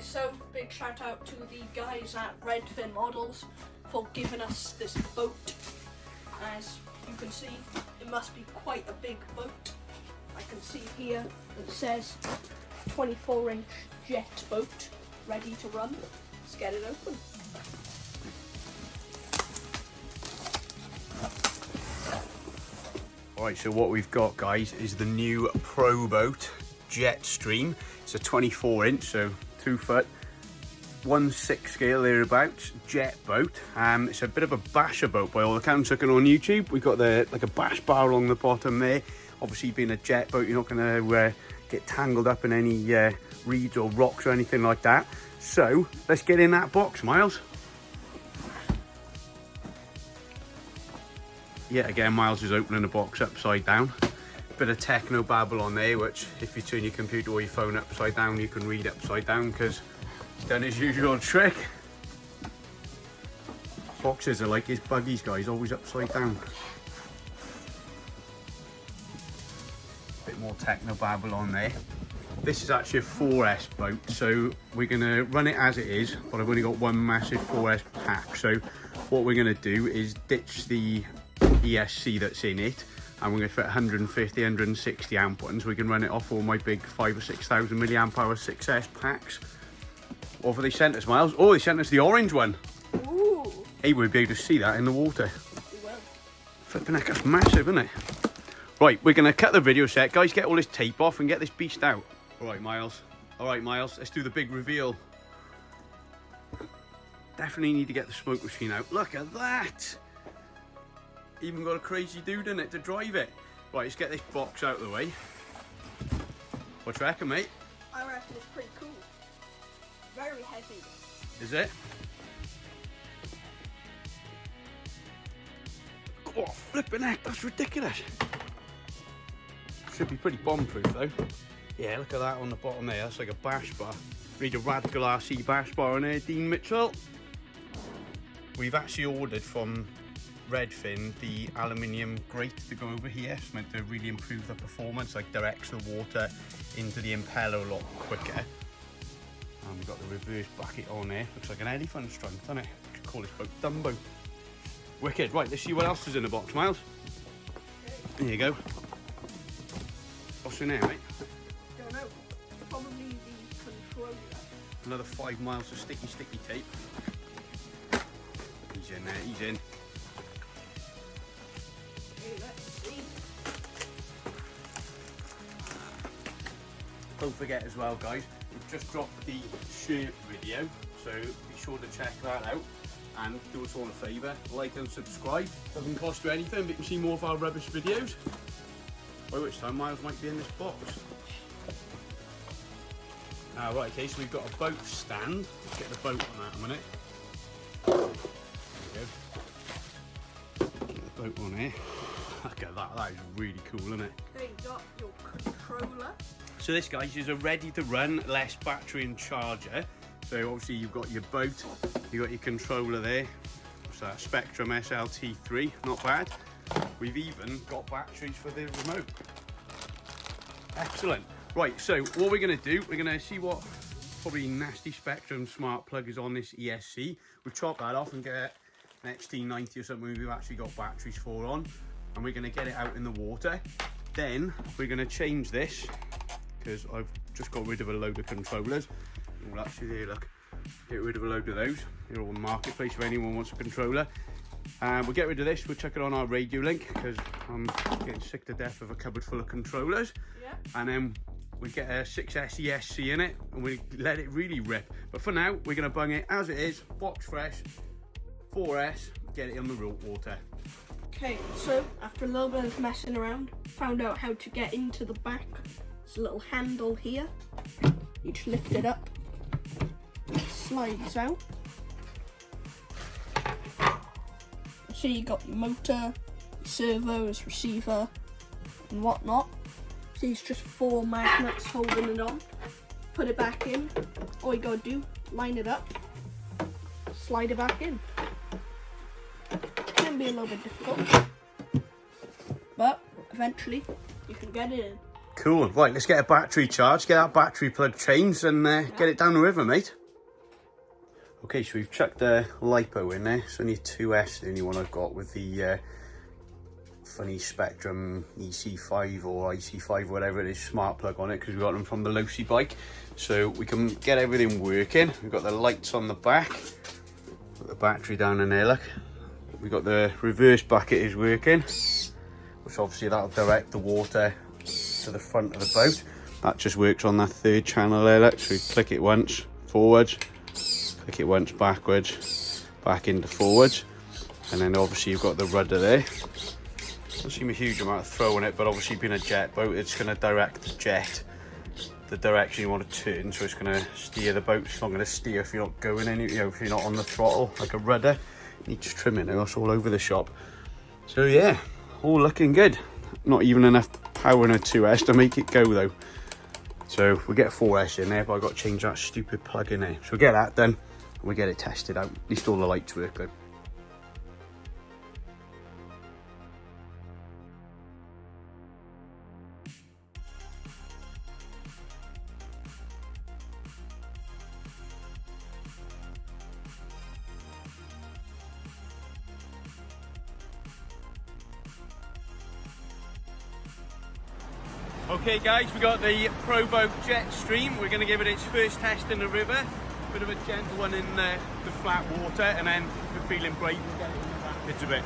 guys, so big shout out to the guys at REDFIN Models for giving us this boat. As you can see, it must be quite a big boat. I can see here it says 24-inch jet boat ready to run. Let's get it open. Alright, so what we've got, guys, is the new Proboat Jetstream. It's a 24-inch, so 2 foot, 1/6 scale thereabouts, jet boat. It's a bit of a basher boat by all accounts. Looking on YouTube, we've got like a bash bar along the bottom there. Obviously, being a jet boat, you're not going to get tangled up in any reeds or rocks or anything like that. So let's get in that box, Miles. Yet again, Miles is opening the box upside down. Bit of techno babble on there, which if you turn your computer or your phone upside down, you can read upside down, because he's done his usual trick. Boxes are like his buggies, guys, always upside down. Bit more techno babble on there. This is actually a 4S boat, so we're going to run it as it is, but I've only got one massive 4S pack. So what we're going to do is ditch the ESC that's in it, and we're going to fit 150, 160 amp ones. We can run it off all my big 5,000 or 6,000 milliamp hour 6S packs. What have they sent us, Miles? Oh, they sent us the orange one. Ooh. Hey, we'll be able to see that in the water. We will. Flipping heck, that's massive, isn't it? Right, we're going to cut the video set. Guys, get all this tape off and get this beast out. All right, Miles, let's do the big reveal. Definitely need to get the smoke machine out. Look at that. Even got a crazy dude in it to drive it. Right, let's get this box out of the way. What do you reckon, mate? I reckon it's pretty cool. Very heavy. Is it? Oh, flipping heck, that's ridiculous. Should be pretty bomb-proof though. Yeah, look at that on the bottom there. That's like a bash bar. Need a Radical RC bash bar on there, Dean Mitchell. We've actually ordered from REDFIN the aluminium grate to go over here. It's meant to really improve the performance, like directs the water into the impeller a lot quicker. And we've got the reverse bucket on there. Looks like an elephant trunk, doesn't it? We could call this boat Dumbo. Wicked. Right, let's see what else is in the box, Miles. There you go. What's in there, mate? Don't know. Probably the controller. Another 5 miles of sticky tape. He's in there, he's in. Let's see. Don't forget as well, guys, we've just dropped the shirt video, so be sure to check that out and do us all a favour, like and subscribe. Doesn't cost you anything, but you can see more of our rubbish videos, by which time Miles might be in this box. Right, okay, so we've got a boat stand. Let's get the boat on that in a minute. There we go. Get the boat on here. Look at that, that is really cool, isn't it? Okay, you got your controller. So this, guys, is a ready-to-run, less battery and charger. So obviously you've got your boat, you've got your controller there. So that Spectrum SLT3, not bad. We've even got batteries for the remote. Excellent. Right, so what we're going to do, we're going to see what probably nasty Spectrum smart plug is on this ESC. We'll chop that off and get an XT90 or something we've actually got batteries for on. And we're going to get it out in the water. Then we're going to change this, because I've just got rid of a load of controllers. Oh, actually there, look. Get rid of a load of those. They're all in the marketplace if anyone wants a controller. We'll get rid of this, we'll chuck it on our radio link, because I'm getting sick to death of a cupboard full of controllers. Yeah. And then we get a 6S ESC in it, and we let it really rip. But for now, we're going to bung it as it is, box fresh, 4S, get it in the real water. Okay, so after a little bit of messing around, found out how to get into the back. There's a little handle here. You just lift it up, it slides out. So you got your motor, servos, receiver, and whatnot. So it's just 4 magnets holding it on. Put it back in. All you gotta do, line it up, slide it back in. Can be a little bit difficult, but eventually you can get it in. Cool. Right, let's get a battery charged, get that battery plug changed and get it down the river, mate. Okay, so we've chucked the LiPo in there. It's only a 2S, the only one I've got with the funny Spectrum EC5 or IC5, whatever it is, smart plug on it, because we got them from the Losi bike. So we can get everything working. We've got the lights on the back, got the battery down in there, look. We've got the reverse bucket is working, which obviously that'll direct the water to the front of the boat. That just works on that third channel there, look. So we click it once, forwards, click it once, backwards, back into forwards. And then obviously you've got the rudder there. Doesn't seem a huge amount of throw on it, but obviously being a jet boat, it's going to direct the jet the direction you want to turn, so it's going to steer the boat. It's not going to steer if you're not going any, you know, if you're not on the throttle like a rudder. Needs trimming now, it's all over the shop. So yeah, all looking good. Not even enough power in a 2S to make it go though. So we'll get a 4S in there, but I've got to change that stupid plug in there. So we'll get that done and we'll get it tested out. At least all the lights work though. Okay guys, we got the Proboat Jetstream. We're going to give it its first test in the river. Bit of a gentle one in the flat water, and then if we're feeling brave, we'll get it in the rapids a bit.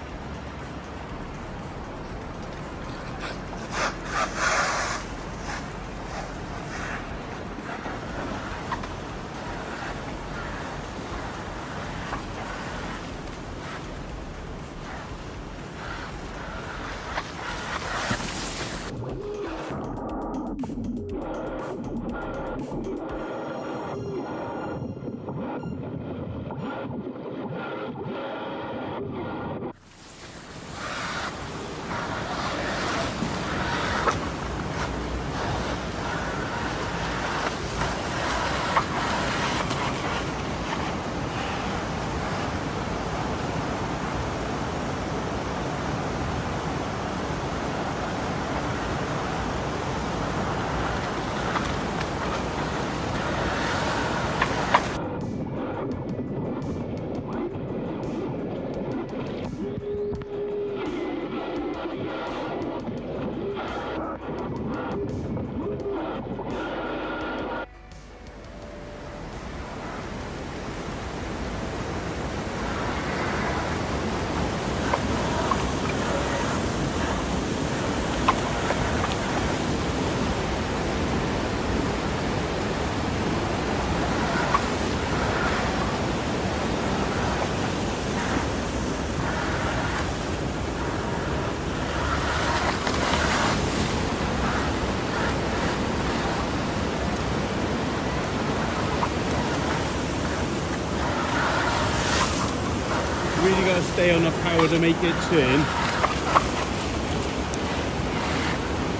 Really got to stay on the power to make it turn.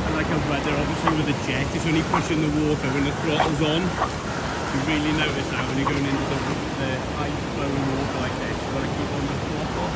And like a rudder, obviously with the jet, it's only pushing the water when the throttle's on. You really notice that when you're going into the high flowing water like this. You've got to keep on the throttle.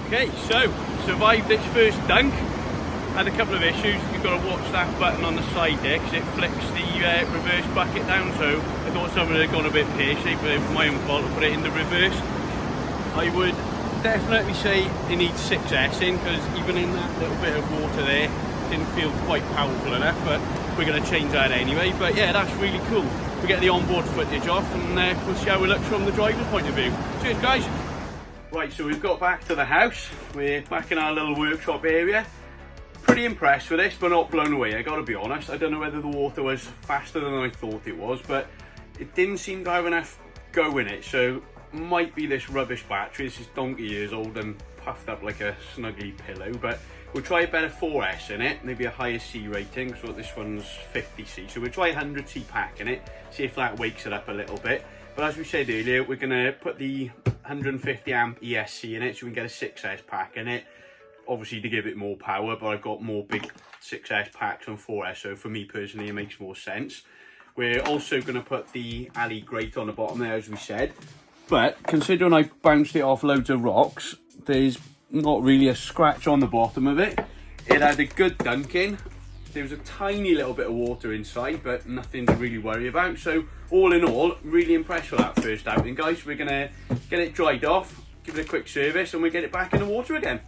Okay, so survived its first dunk. Had a couple of issues. You've got to watch that button on the side there because it flicks the reverse bucket down. So I thought someone had gone a bit pear-shaped, but it was my own fault to put it in the reverse. I would definitely say it needs 6S in, because even in that little bit of water there, didn't feel quite powerful enough, but we're going to change that anyway. But yeah, that's really cool. We get the onboard footage off, and we'll see how it looks from the driver's point of view. Cheers, guys. Right, so we've got back to the house. We're back in our little workshop area. Pretty impressed with this, but not blown away, I gotta be honest. I don't know whether the water was faster than I thought it was, but it didn't seem to have enough go in it, so might be this rubbish battery. This is donkey years old and puffed up like a snuggly pillow, but we'll try a better 4S in it, maybe a higher C rating, so this one's 50C, so we'll try 100C pack in it, see if that wakes it up a little bit. But as we said earlier, we're gonna put the 150 amp ESC in it, so we can get a 6S pack in it, obviously to give it more power, but I've got more big 6S packs on 4S, so for me personally it makes more sense. We're also going to put the alley grate on the bottom there, as we said, but considering I bounced it off loads of rocks, there's not really a scratch on the bottom of it. It had a good dunking. There was a tiny little bit of water inside, but nothing to really worry about. So all in all, really impressed with that first outing, guys. We're going to get it dried off, give it a quick service, and we get it back in the water again.